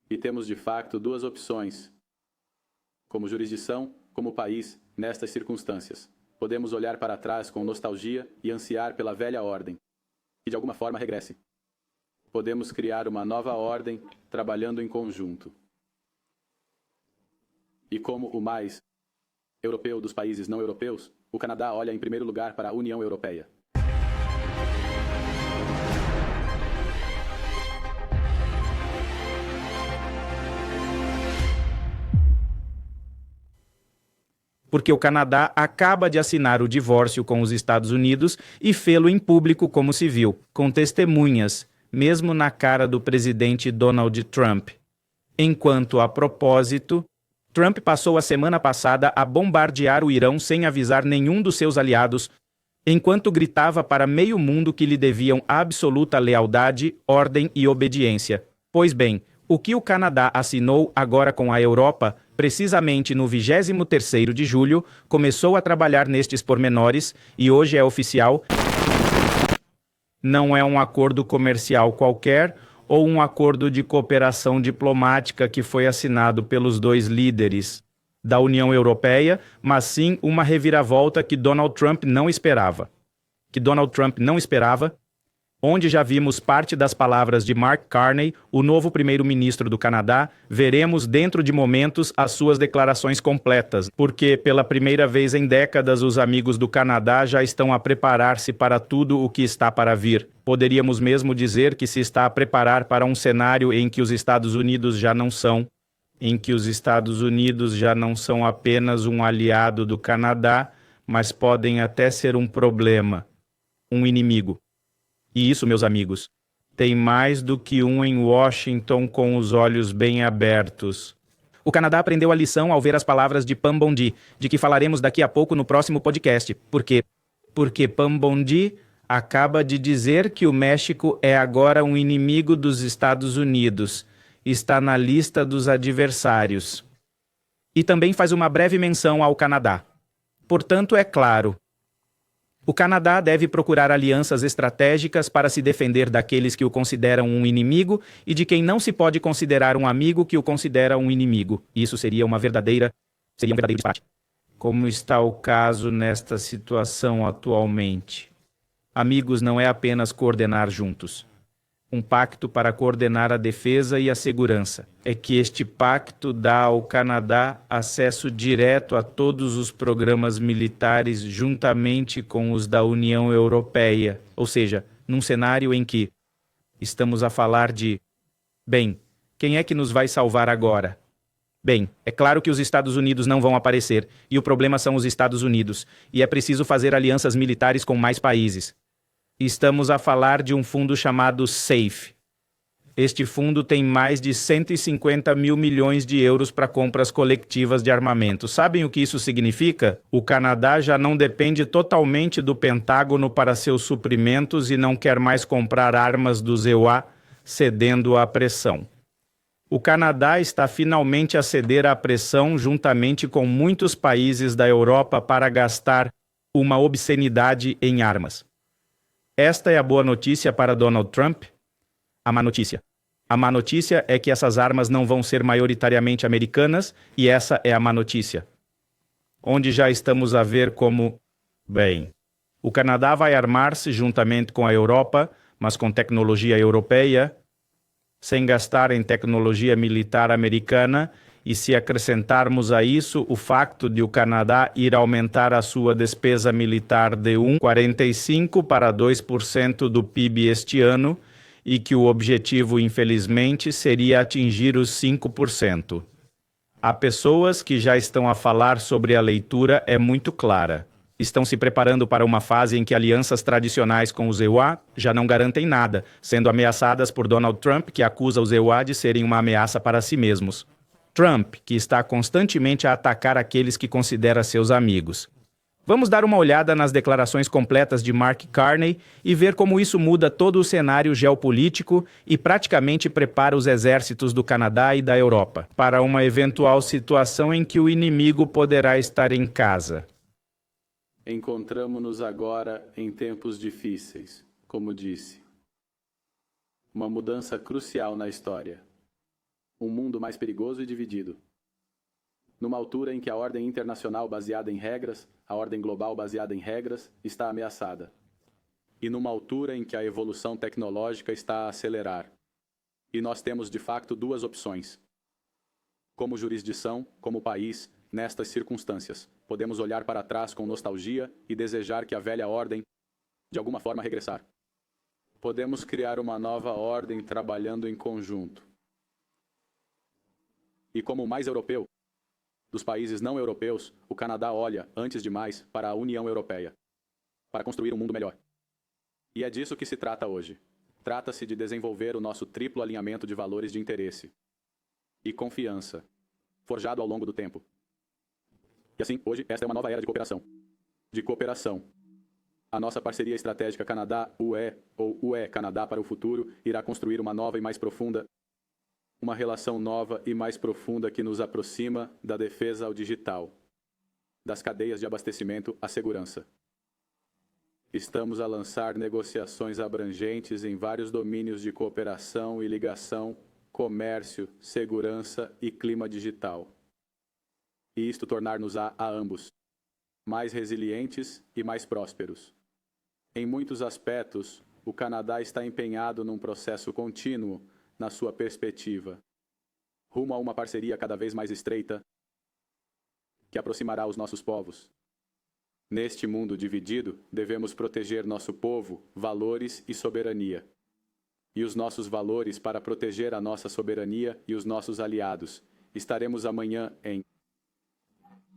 E temos de facto duas opções. Como jurisdição, como país, nestas circunstâncias. Podemos olhar para trás com nostalgia e ansiar pela velha ordem, que de alguma forma regresse. Podemos criar uma nova ordem trabalhando em conjunto. E como o mais europeu dos países não europeus, o Canadá olha em primeiro lugar para a União Europeia. Porque o Canadá acaba de assinar o divórcio com os Estados Unidos e fê-lo em público como se viu, com testemunhas, mesmo na cara do presidente Donald Trump. Enquanto, a propósito, Trump passou a semana passada a bombardear o Irão sem avisar nenhum dos seus aliados, enquanto gritava para meio mundo que lhe deviam absoluta lealdade, ordem e obediência. Pois bem, o que o Canadá assinou agora com a Europa, precisamente no 23º de julho, começou a trabalhar nestes pormenores e hoje é oficial. Não é um acordo comercial qualquer ou um acordo de cooperação diplomática que foi assinado pelos dois líderes da União Europeia, mas sim uma reviravolta que Donald Trump não esperava. Onde já vimos parte das palavras de Mark Carney, o novo primeiro-ministro do Canadá, veremos dentro de momentos as suas declarações completas, porque pela primeira vez em décadas os amigos do Canadá já estão a preparar-se para tudo o que está para vir. Poderíamos mesmo dizer que se está a preparar para um cenário em que os Estados Unidos já não são apenas um aliado do Canadá, mas podem até ser um problema, um inimigo. E isso, meus amigos, tem mais do que um em Washington com os olhos bem abertos. O Canadá aprendeu a lição ao ver as palavras de Pam Bondi, de que falaremos daqui a pouco no próximo podcast. Porque Pam Bondi acaba de dizer que o México é agora um inimigo dos Estados Unidos. Está na lista dos adversários. E também faz uma breve menção ao Canadá. Portanto, é claro, o Canadá deve procurar alianças estratégicas para se defender daqueles que o consideram um inimigo e de quem não se pode considerar um amigo que o considera um inimigo. Isso seria um verdadeiro disparate. Como está o caso nesta situação atualmente? Amigos não é apenas coordenar juntos. Um pacto para coordenar a defesa e a segurança. É que este pacto dá ao Canadá acesso direto a todos os programas militares juntamente com os da União Europeia. Ou seja, num cenário em que estamos a falar de... Bem, quem é que nos vai salvar agora? Bem, é claro que os Estados Unidos não vão aparecer, e o problema são os Estados Unidos, e é preciso fazer alianças militares com mais países. Estamos a falar de um fundo chamado SAFE. Este fundo tem mais de 150 mil milhões de euros para compras coletivas de armamento. Sabem o que isso significa? O Canadá já não depende totalmente do Pentágono para seus suprimentos e não quer mais comprar armas do EUA, cedendo à pressão. O Canadá está finalmente a ceder à pressão juntamente com muitos países da Europa para gastar uma obscenidade em armas. Esta é a boa notícia para Donald Trump? A má notícia. A má notícia é que essas armas não vão ser maioritariamente americanas, e essa é a má notícia. Onde já estamos a ver como... Bem, o Canadá vai armar-se juntamente com a Europa, mas com tecnologia europeia, sem gastar em tecnologia militar americana, e se acrescentarmos a isso o facto de o Canadá ir aumentar a sua despesa militar de 1,45% para 2% do PIB este ano, e que o objetivo, infelizmente, seria atingir os 5%. Há pessoas que já estão a falar sobre a leitura é muito clara. Estão se preparando para uma fase em que alianças tradicionais com os EUA já não garantem nada, sendo ameaçadas por Donald Trump, que acusa os EUA de serem uma ameaça para si mesmos. Trump, que está constantemente a atacar aqueles que considera seus amigos. Vamos dar uma olhada nas declarações completas de Mark Carney e ver como isso muda todo o cenário geopolítico e praticamente prepara os exércitos do Canadá e da Europa para uma eventual situação em que o inimigo poderá estar em casa. Encontramo-nos agora em tempos difíceis, como disse. Uma mudança crucial na história. Um mundo mais perigoso e dividido. Numa altura em que a ordem internacional baseada em regras, a ordem global baseada em regras, está ameaçada. E numa altura em que a evolução tecnológica está a acelerar. E nós temos, de facto, duas opções. Como jurisdição, como país, nestas circunstâncias, podemos olhar para trás com nostalgia e desejar que a velha ordem, de alguma forma, regressar. Podemos criar uma nova ordem trabalhando em conjunto. E como o mais europeu dos países não europeus, o Canadá olha, antes de mais, para a União Europeia, para construir um mundo melhor. E é disso que se trata hoje. Trata-se de desenvolver o nosso triplo alinhamento de valores de interesse e confiança, forjado ao longo do tempo. E assim, hoje, esta é uma nova era de cooperação. De cooperação. A nossa parceria estratégica Canadá-UE, ou UE-Canadá para o futuro, irá construir uma nova e mais profunda, uma relação nova e mais profunda que nos aproxima da defesa ao digital, das cadeias de abastecimento à segurança. Estamos a lançar negociações abrangentes em vários domínios de cooperação e ligação, comércio, segurança e clima digital. E isto tornar-nos-á a ambos mais resilientes e mais prósperos. Em muitos aspectos, o Canadá está empenhado num processo contínuo na sua perspectiva, rumo a uma parceria cada vez mais estreita que aproximará os nossos povos. Neste mundo dividido, devemos proteger nosso povo, valores e soberania. E os nossos valores para proteger a nossa soberania e os nossos aliados. Estaremos amanhã em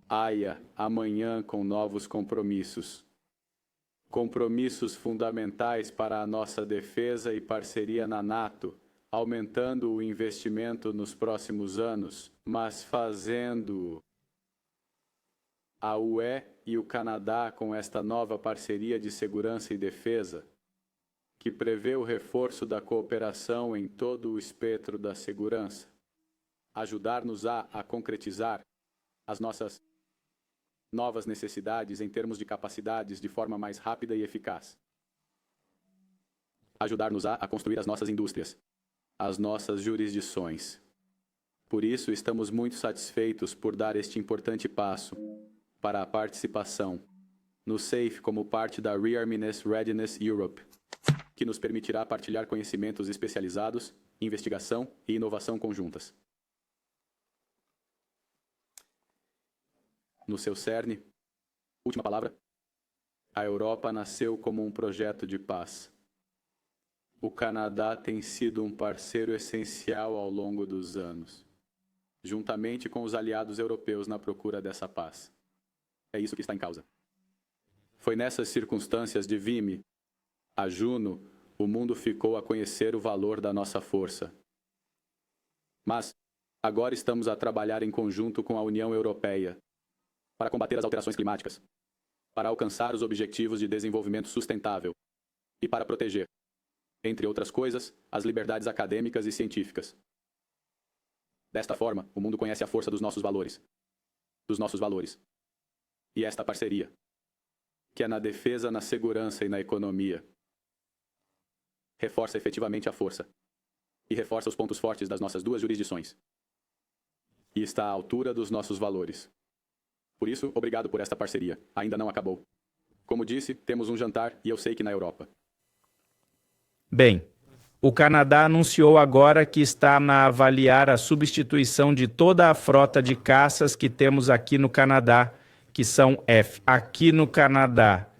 Haia, amanhã com novos compromissos. Compromissos fundamentais para a nossa defesa e parceria na NATO, aumentando o investimento nos próximos anos, mas fazendo a UE e o Canadá com esta nova parceria de segurança e defesa, que prevê o reforço da cooperação em todo o espectro da segurança, ajudar-nos a concretizar as nossas novas necessidades em termos de capacidades de forma mais rápida e eficaz. Ajudar-nos a construir as nossas indústrias, as nossas jurisdições. Por isso, estamos muito satisfeitos por dar este importante passo para a participação no SAFE como parte da Rearmament Readiness Europe, que nos permitirá partilhar conhecimentos especializados, investigação e inovação conjuntas. No seu cerne, última palavra, a Europa nasceu como um projeto de paz. O Canadá tem sido um parceiro essencial ao longo dos anos, juntamente com os aliados europeus na procura dessa paz. É isso que está em causa. Foi nessas circunstâncias de Vimy, a Juno, o mundo ficou a conhecer o valor da nossa força. Mas agora estamos a trabalhar em conjunto com a União Europeia para combater as alterações climáticas, para alcançar os objetivos de desenvolvimento sustentável e para proteger, entre outras coisas, as liberdades acadêmicas e científicas. Desta forma, o mundo conhece a força dos nossos valores. E esta parceria, que é na defesa, na segurança e na economia, reforça efetivamente a força e reforça os pontos fortes das nossas duas jurisdições. E está à altura dos nossos valores. Por isso, obrigado por esta parceria. Ainda não acabou. Como disse, temos um jantar e eu sei que na Europa. Bem, o Canadá anunciou agora que está a avaliar a substituição de toda a frota de caças que temos aqui no Canadá, que são aqui no Canadá,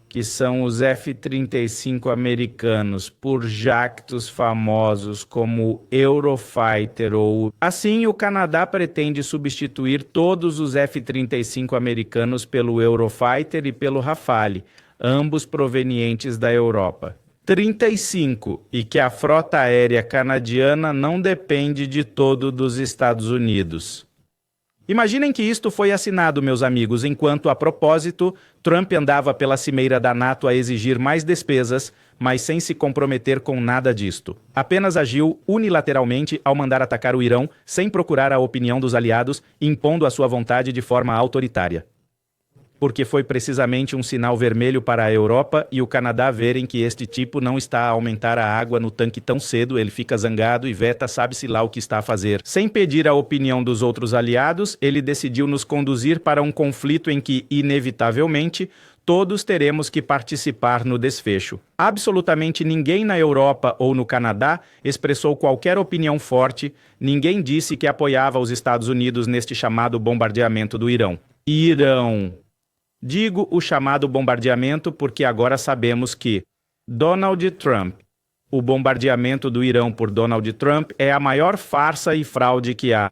que são os F-35 americanos, por jactos famosos como o Eurofighter ou... Assim, o Canadá pretende substituir todos os F-35 americanos pelo Eurofighter e pelo Rafale, ambos provenientes da Europa. 35, e que a frota aérea canadiana não depende de todo dos Estados Unidos. Imaginem que isto foi assinado, meus amigos, enquanto, a propósito, Trump andava pela cimeira da NATO a exigir mais despesas, mas sem se comprometer com nada disto. Apenas agiu unilateralmente ao mandar atacar o Irão, sem procurar a opinião dos aliados, impondo a sua vontade de forma autoritária. porque foi precisamente um sinal vermelho para a Europa e o Canadá verem que este tipo não está a aumentar a água no tanque tão cedo, ele fica zangado e veta sabe-se lá o que está a fazer. Sem pedir a opinião dos outros aliados, ele decidiu nos conduzir para um conflito em que, inevitavelmente, todos teremos que participar no desfecho. Absolutamente ninguém na Europa ou no Canadá expressou qualquer opinião forte, ninguém disse que apoiava os Estados Unidos neste chamado bombardeamento do Irão. Digo o chamado bombardeamento porque agora sabemos que Donald Trump, o bombardeamento do Irão por Donald Trump é a maior farsa e fraude que há.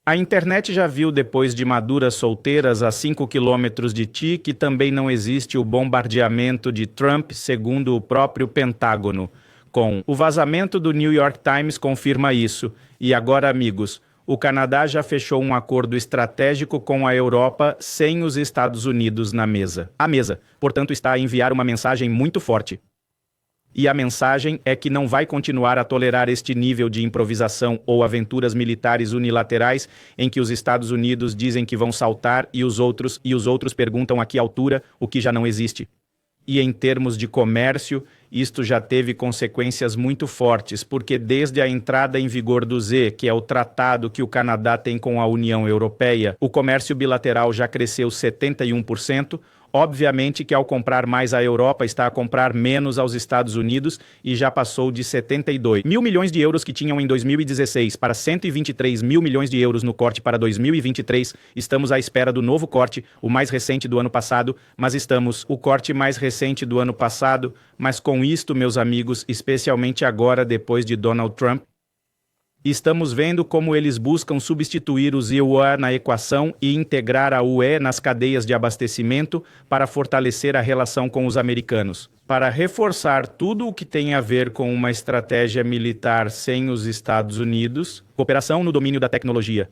A internet já viu depois de maduras solteiras a 5 quilômetros de ti que também não existe o bombardeamento de Trump, segundo o próprio Pentágono. O vazamento do New York Times confirma isso. E agora, amigos, o Canadá já fechou um acordo estratégico com a Europa sem os Estados Unidos na mesa. A mesa, portanto, está a enviar uma mensagem muito forte. E a mensagem é que não vai continuar a tolerar este nível de improvisação ou aventuras militares unilaterais em que os Estados Unidos dizem que vão saltar e os outros perguntam a que altura, o que já não existe. E em termos de comércio, isto já teve consequências muito fortes, porque desde a entrada em vigor do Z, que é o tratado que o Canadá tem com a União Europeia, o comércio bilateral já cresceu 71%. Obviamente que ao comprar mais a Europa está a comprar menos aos Estados Unidos e já passou de 72 mil milhões de euros que tinham em 2016 para 123 mil milhões de euros no corte para 2023. Estamos à espera do novo corte, o mais recente do ano passado, o corte mais recente do ano passado, mas com isto, meus amigos, especialmente agora depois de Donald Trump, estamos vendo como eles buscam substituir os IUA na equação e integrar a UE nas cadeias de abastecimento para fortalecer a relação com os americanos. Para reforçar tudo o que tem a ver com uma estratégia militar sem os Estados Unidos, cooperação no domínio da tecnologia,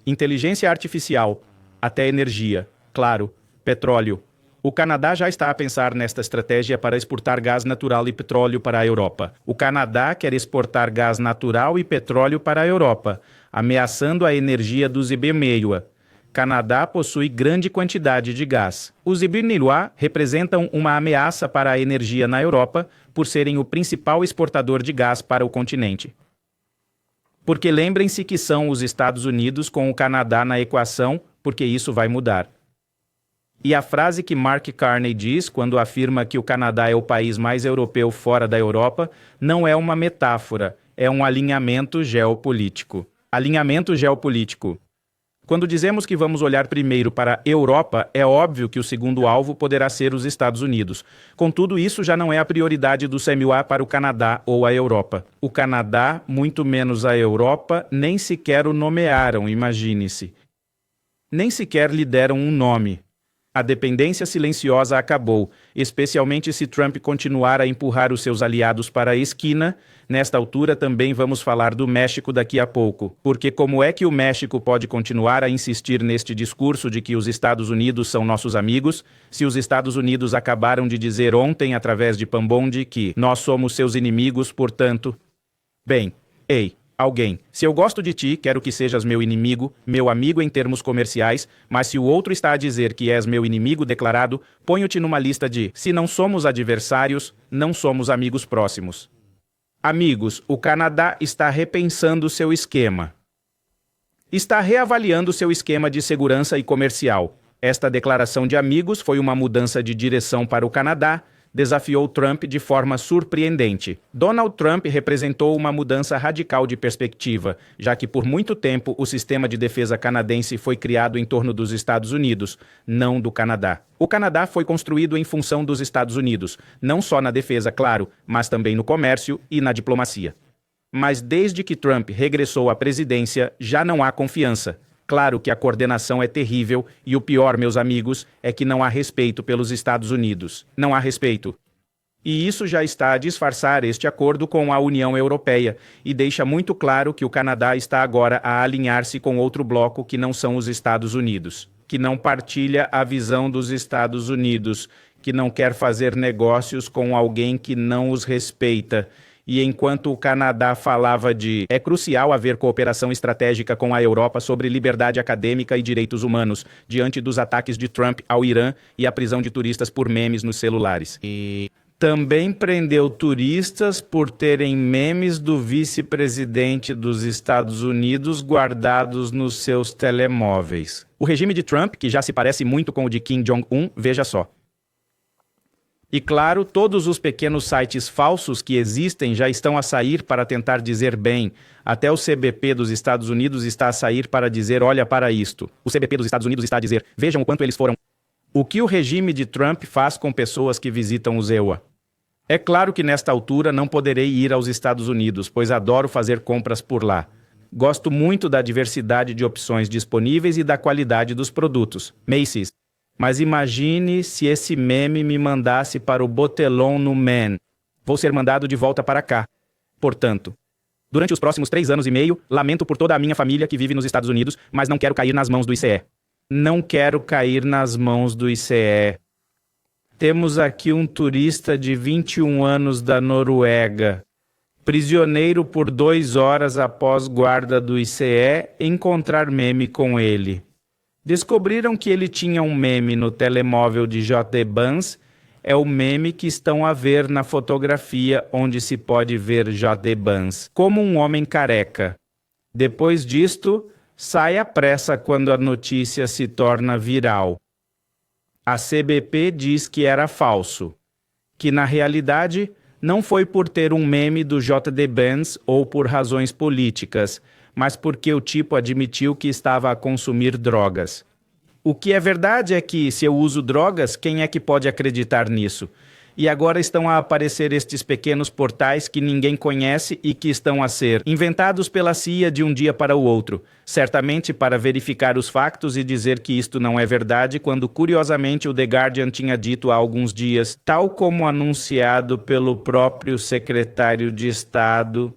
inteligência artificial, até energia, claro, petróleo. O Canadá já está a pensar nesta estratégia para exportar gás natural e petróleo para a Europa. O Canadá quer exportar gás natural e petróleo para a Europa, ameaçando a energia dos Ibérica. Canadá possui grande quantidade de gás. Os Ibérica representam uma ameaça para a energia na Europa por serem o principal exportador de gás para o continente. Porque lembrem-se que são os Estados Unidos com o Canadá na equação, porque isso vai mudar. E a frase que Mark Carney diz quando afirma que o Canadá é o país mais europeu fora da Europa não é uma metáfora, é um alinhamento geopolítico. Alinhamento geopolítico. Quando dizemos que vamos olhar primeiro para a Europa, é óbvio que o segundo alvo poderá ser os Estados Unidos. Contudo, isso já não é a prioridade do CMUA para o Canadá ou a Europa. O Canadá, muito menos a Europa, nem sequer o nomearam, imagine-se. Nem sequer lhe deram um nome. A dependência silenciosa acabou, especialmente se Trump continuar a empurrar os seus aliados para a esquina. Nesta altura também vamos falar do México daqui a pouco, porque como é que o México pode continuar a insistir neste discurso de que os Estados Unidos são nossos amigos, se os Estados Unidos acabaram de dizer ontem, através de Pambondi, que nós somos seus inimigos, portanto... Bem, alguém, se eu gosto de ti, quero que sejas meu inimigo, meu amigo em termos comerciais, mas se o outro está a dizer que és meu inimigo declarado, ponho-te numa lista de, se não somos adversários, não somos amigos próximos. Amigos, o Canadá está repensando seu esquema. Está reavaliando seu esquema de segurança e comercial. Esta declaração de amigos foi uma mudança de direção para o Canadá, desafiou Trump de forma surpreendente. Donald Trump representou uma mudança radical de perspectiva, já que por muito tempo o sistema de defesa canadense foi criado em torno dos Estados Unidos, não do Canadá. O Canadá foi construído em função dos Estados Unidos, não só na defesa, claro, mas também no comércio e na diplomacia. Mas desde que Trump regressou à presidência, já não há confiança. Claro que a coordenação é terrível e o pior, meus amigos, é que não há respeito pelos Estados Unidos. Não há respeito. E isso já está a disfarçar este acordo com a União Europeia e deixa muito claro que o Canadá está agora a alinhar-se com outro bloco que não são os Estados Unidos, que não partilha a visão dos Estados Unidos, que não quer fazer negócios com alguém que não os respeita. E enquanto o Canadá falava de é crucial haver cooperação estratégica com a Europa sobre liberdade acadêmica e direitos humanos, diante dos ataques de Trump ao Irã e a prisão de turistas por memes nos celulares. E também prendeu turistas por terem memes do vice-presidente dos Estados Unidos guardados nos seus telemóveis. O regime de Trump, que já se parece muito com o de Kim Jong-un, veja só. E claro, todos os pequenos sites falsos que existem já estão a sair para tentar dizer bem. Até o CBP dos Estados Unidos está a sair para dizer, olha para isto. O CBP dos Estados Unidos está a dizer, vejam o quanto eles foram. O que o regime de Trump faz com pessoas que visitam o EUA? É claro que nesta altura não poderei ir aos Estados Unidos, pois adoro fazer compras por lá. Gosto muito da diversidade de opções disponíveis e da qualidade dos produtos. Macy's. Mas imagine se esse meme me mandasse para o Botelon no Man. Vou ser mandado de volta para cá. Portanto, durante os próximos 3 anos e meio, lamento por toda a minha família que vive nos Estados Unidos, mas não quero cair nas mãos do ICE. Não quero cair nas mãos do ICE. Temos aqui um turista de 21 anos da Noruega, prisioneiro por 2 horas após guarda do ICE encontrar meme com ele. Descobriram que ele tinha um meme no telemóvel de J.D. Vance. É o meme que estão a ver na fotografia onde se pode ver J.D. Vance, como um homem careca. Depois disto, sai à pressa quando a notícia se torna viral. A CBP diz que era falso, que na realidade não foi por ter um meme do J.D. Vance ou por razões políticas, mas porque o tipo admitiu que estava a consumir drogas. O que é verdade é que, se eu uso drogas, quem é que pode acreditar nisso? E agora estão a aparecer estes pequenos portais que ninguém conhece e que estão a ser inventados pela CIA de um dia para o outro, certamente para verificar os factos e dizer que isto não é verdade, quando curiosamente o The Guardian tinha dito há alguns dias, tal como anunciado pelo próprio secretário de Estado,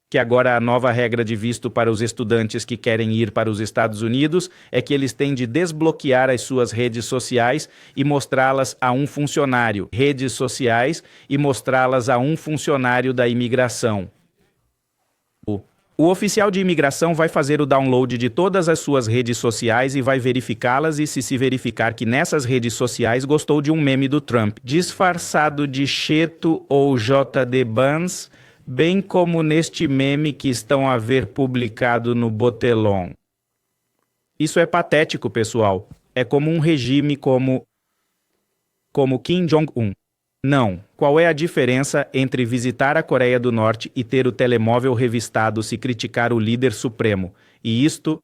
que agora a nova regra de visto para os estudantes que querem ir para os Estados Unidos é que eles têm de desbloquear as suas redes sociais e mostrá-las a um funcionário. Redes sociais e mostrá-las a um funcionário da imigração. O oficial de imigração vai fazer o download de todas as suas redes sociais e vai verificá-las, e se verificar que nessas redes sociais gostou de um meme do Trump, disfarçado de Cheto ou J.D. Vance, bem como neste meme que estão a ver publicado no Botelon. Isso é patético, pessoal. É como um regime como Kim Jong-un. Não. Qual é a diferença entre visitar a Coreia do Norte e ter o telemóvel revistado se criticar o líder supremo? E isto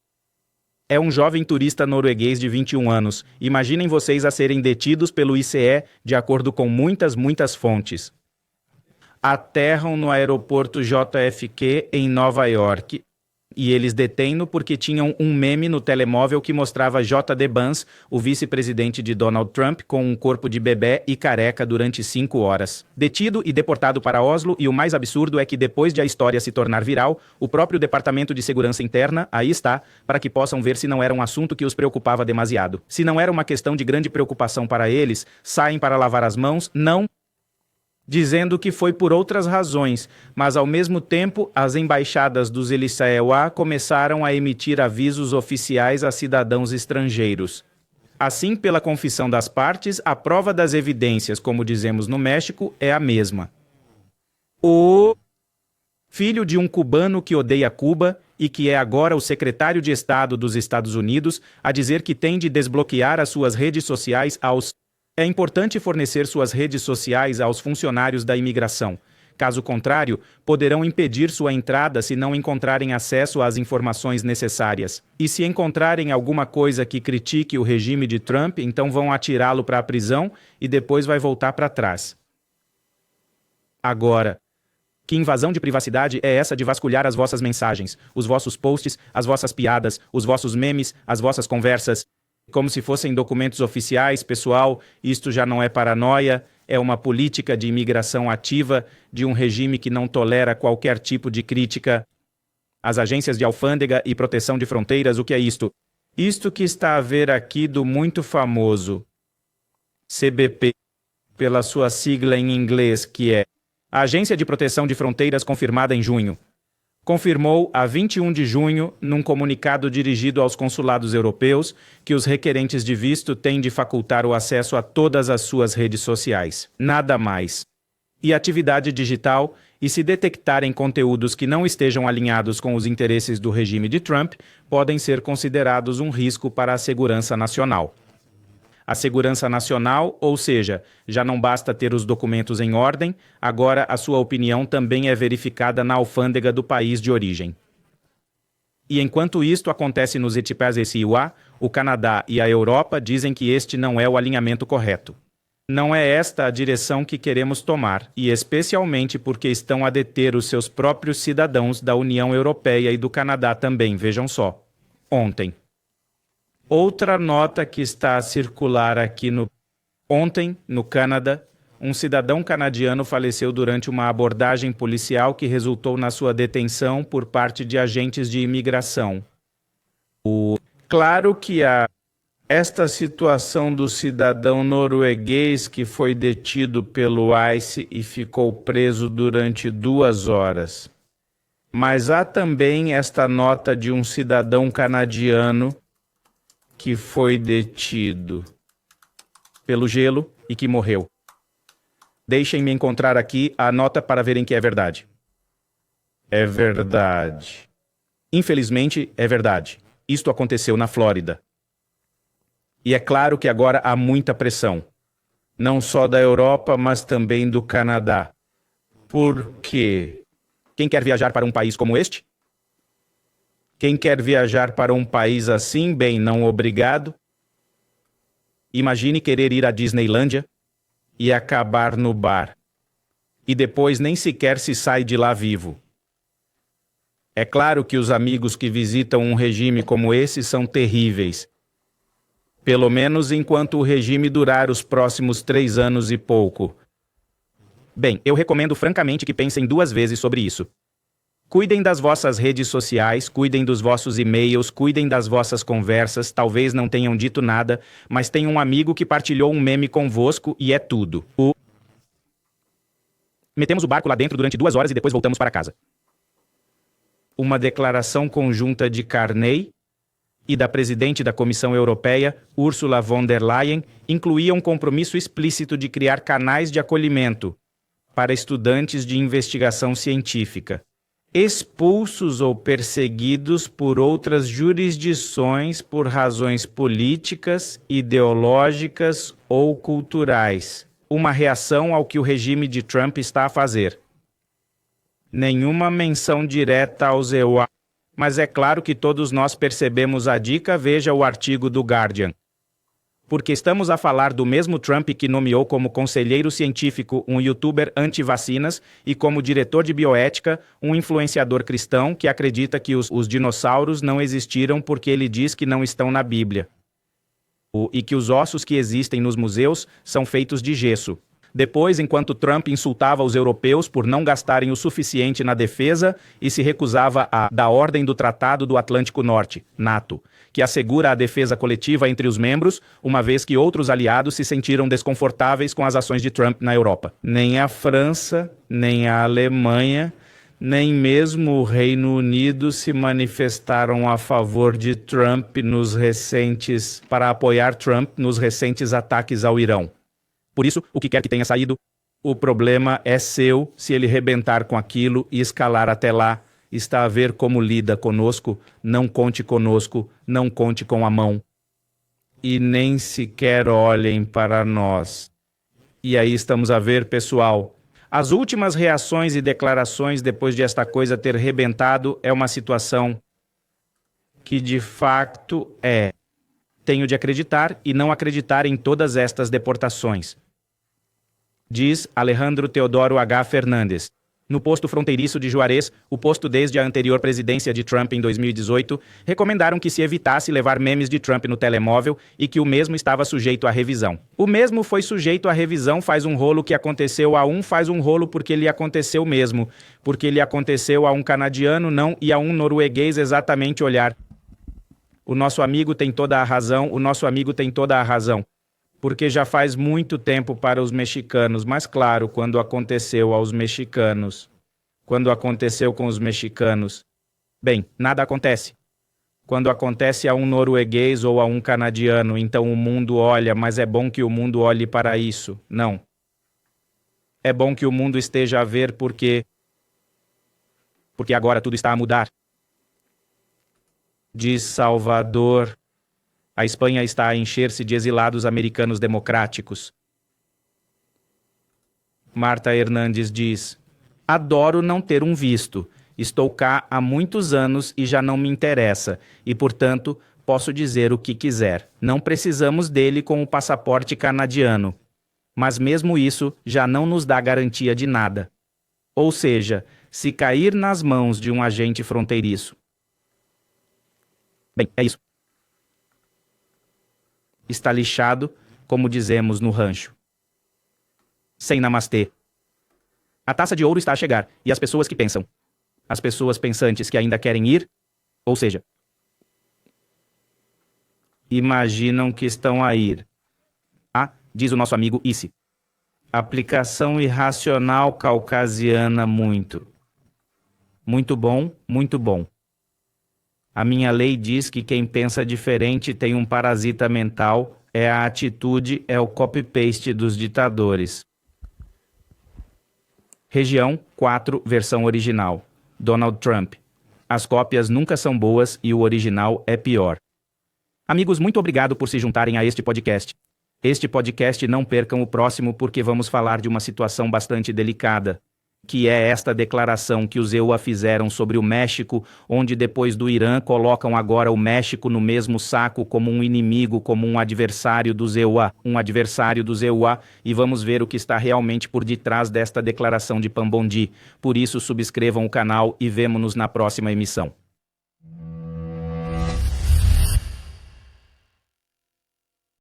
é um jovem turista norueguês de 21 anos. Imaginem vocês a serem detidos pelo ICE, de acordo com muitas fontes. Aterram no aeroporto JFK em Nova York e eles detêm-no porque tinham um meme no telemóvel que mostrava J.D. Vance, o vice-presidente de Donald Trump, com um corpo de bebê e careca durante 5 horas. Detido e deportado para Oslo, e o mais absurdo é que depois de a história se tornar viral, o próprio Departamento de Segurança Interna aí está, para que possam ver se não era um assunto que os preocupava demasiado. Se não era uma questão de grande preocupação para eles, saem para lavar as mãos, não dizendo que foi por outras razões, mas ao mesmo tempo as embaixadas dos Elisaewa começaram a emitir avisos oficiais a cidadãos estrangeiros. Assim, pela confissão das partes, a prova das evidências, como dizemos no México, é a mesma. O filho de um cubano que odeia Cuba e que é agora o secretário de Estado dos Estados Unidos, a dizer que tem de desbloquear as suas redes sociais aos... É importante fornecer suas redes sociais aos funcionários da imigração. Caso contrário, poderão impedir sua entrada se não encontrarem acesso às informações necessárias. E se encontrarem alguma coisa que critique o regime de Trump, então vão atirá-lo para a prisão e depois vai voltar para trás. Agora, que invasão de privacidade é essa de vasculhar as vossas mensagens, os vossos posts, as vossas piadas, os vossos memes, as vossas conversas? Como se fossem documentos oficiais, pessoal, isto já não é paranoia, é uma política de imigração ativa de um regime que não tolera qualquer tipo de crítica. As agências de alfândega e proteção de fronteiras, o que é isto? Isto que está a ver aqui do muito famoso CBP, pela sua sigla em inglês, que é A Agência de Proteção de Fronteiras, confirmada em junho, confirmou a 21 de junho, num comunicado dirigido aos consulados europeus, que os requerentes de visto têm de facultar o acesso a todas as suas redes sociais. Nada mais. E atividade digital, e se detectarem conteúdos que não estejam alinhados com os interesses do regime de Trump, podem ser considerados um risco para a segurança nacional. A segurança nacional, ou seja, já não basta ter os documentos em ordem, agora a sua opinião também é verificada na alfândega do país de origem. E enquanto isto acontece nos ETPAS-SIUA, o Canadá e a Europa dizem que este não é o alinhamento correto. Não é esta a direção que queremos tomar, e especialmente porque estão a deter os seus próprios cidadãos da União Europeia e do Canadá também, vejam só. Ontem. Outra nota que está a circular aqui Ontem, no Canadá, um cidadão canadiano faleceu durante uma abordagem policial que resultou na sua detenção por parte de agentes de imigração. Claro que esta situação do cidadão norueguês que foi detido pelo ICE e ficou preso durante 2 horas. Mas há também esta nota de um cidadão canadiano que foi detido pelo gelo e que morreu. Deixem-me encontrar aqui a nota para verem que é verdade. É verdade. Infelizmente, é verdade. Isto aconteceu na Flórida. E é claro que agora há muita pressão. Não só da Europa, mas também do Canadá. Por quê? Quem quer viajar para um país como este? Quem quer viajar para um país assim, bem, não obrigado? Imagine querer ir à Disneylândia e acabar no bar. E depois nem sequer se sai de lá vivo. É claro que os amigos que visitam um regime como esse são terríveis. Pelo menos enquanto o regime durar os próximos 3 anos e pouco. Bem, eu recomendo francamente que pensem 2 vezes sobre isso. Cuidem das vossas redes sociais, cuidem dos vossos e-mails, cuidem das vossas conversas, talvez não tenham dito nada, mas tem um amigo que partilhou um meme convosco e é tudo. Metemos o barco lá dentro durante 2 horas e depois voltamos para casa. Uma declaração conjunta de Carney e da presidente da Comissão Europeia, Ursula von der Leyen, incluía um compromisso explícito de criar canais de acolhimento para estudantes de investigação científica, expulsos ou perseguidos por outras jurisdições por razões políticas, ideológicas ou culturais. Uma reação ao que o regime de Trump está a fazer. Nenhuma menção direta aos EUA, mas é claro que todos nós percebemos a dica, veja o artigo do Guardian. Porque estamos a falar do mesmo Trump que nomeou como conselheiro científico um youtuber anti-vacinas e como diretor de bioética um influenciador cristão que acredita que os dinossauros não existiram porque ele diz que não estão na Bíblia. E que os ossos que existem nos museus são feitos de gesso. Depois, enquanto Trump insultava os europeus por não gastarem o suficiente na defesa e se recusava da Ordem do Tratado do Atlântico Norte, NATO, que assegura a defesa coletiva entre os membros, uma vez que outros aliados se sentiram desconfortáveis com as ações de Trump na Europa. Nem a França, nem a Alemanha, nem mesmo o Reino Unido se manifestaram a favor de Trump para apoiar Trump nos recentes ataques ao Irão. Por isso, o que quer que tenha saído, o problema é seu se ele rebentar com aquilo e escalar até lá. Está a ver como lida conosco, não conte conosco, não conte com a mão. E nem sequer olhem para nós. E aí estamos a ver, pessoal, as últimas reações e declarações depois de esta coisa ter rebentado é uma situação que de fato tenho de acreditar e não acreditar em todas estas deportações. Diz Alejandro Teodoro H. Fernandes. No posto fronteiriço de Juarez, o posto desde a anterior presidência de Trump em 2018, recomendaram que se evitasse levar memes de Trump no telemóvel e que o mesmo estava sujeito à revisão. O mesmo foi sujeito à revisão, faz um rolo que aconteceu a um, faz um rolo porque ele aconteceu mesmo. Porque ele aconteceu a um canadiano, não, e a um norueguês exatamente olhar. O nosso amigo tem toda a razão, o nosso amigo tem toda a razão. Porque já faz muito tempo para os mexicanos, mas claro, quando aconteceu aos mexicanos, quando aconteceu com os mexicanos, bem, nada acontece. Quando acontece a um norueguês ou a um canadiano, então o mundo olha, mas é bom que o mundo olhe para isso. Não. É bom que o mundo esteja a ver porque agora tudo está a mudar. Diz Salvador. A Espanha está a encher-se de exilados americanos democráticos. Marta Hernandes diz: adoro não ter um visto. Estou cá há muitos anos e já não me interessa, e, portanto, posso dizer o que quiser. Não precisamos dele com o passaporte canadiano. Mas mesmo isso já não nos dá garantia de nada. Ou seja, se cair nas mãos de um agente fronteiriço. Bem, é isso. Está lixado, como dizemos no rancho. Sem namastê. A taça de ouro está a chegar, e as pessoas que pensam. As pessoas pensantes que ainda querem ir, ou seja, imaginam que estão a ir. Ah, diz o nosso amigo Isse. Aplicação irracional caucasiana muito. Muito bom, muito bom. A minha lei diz que quem pensa diferente tem um parasita mental, é a atitude, é o copy-paste dos ditadores. Região 4, versão original. Donald Trump. As cópias nunca são boas e o original é pior. Amigos, muito obrigado por se juntarem a este podcast. Este podcast não percam o próximo porque vamos falar de uma situação bastante delicada, que é esta declaração que os EUA fizeram sobre o México, onde depois do Irã colocam agora o México no mesmo saco como um inimigo, como um adversário dos EUA, e vamos ver o que está realmente por detrás desta declaração de Pambondi. Por isso, subscrevam o canal e vemo-nos na próxima emissão.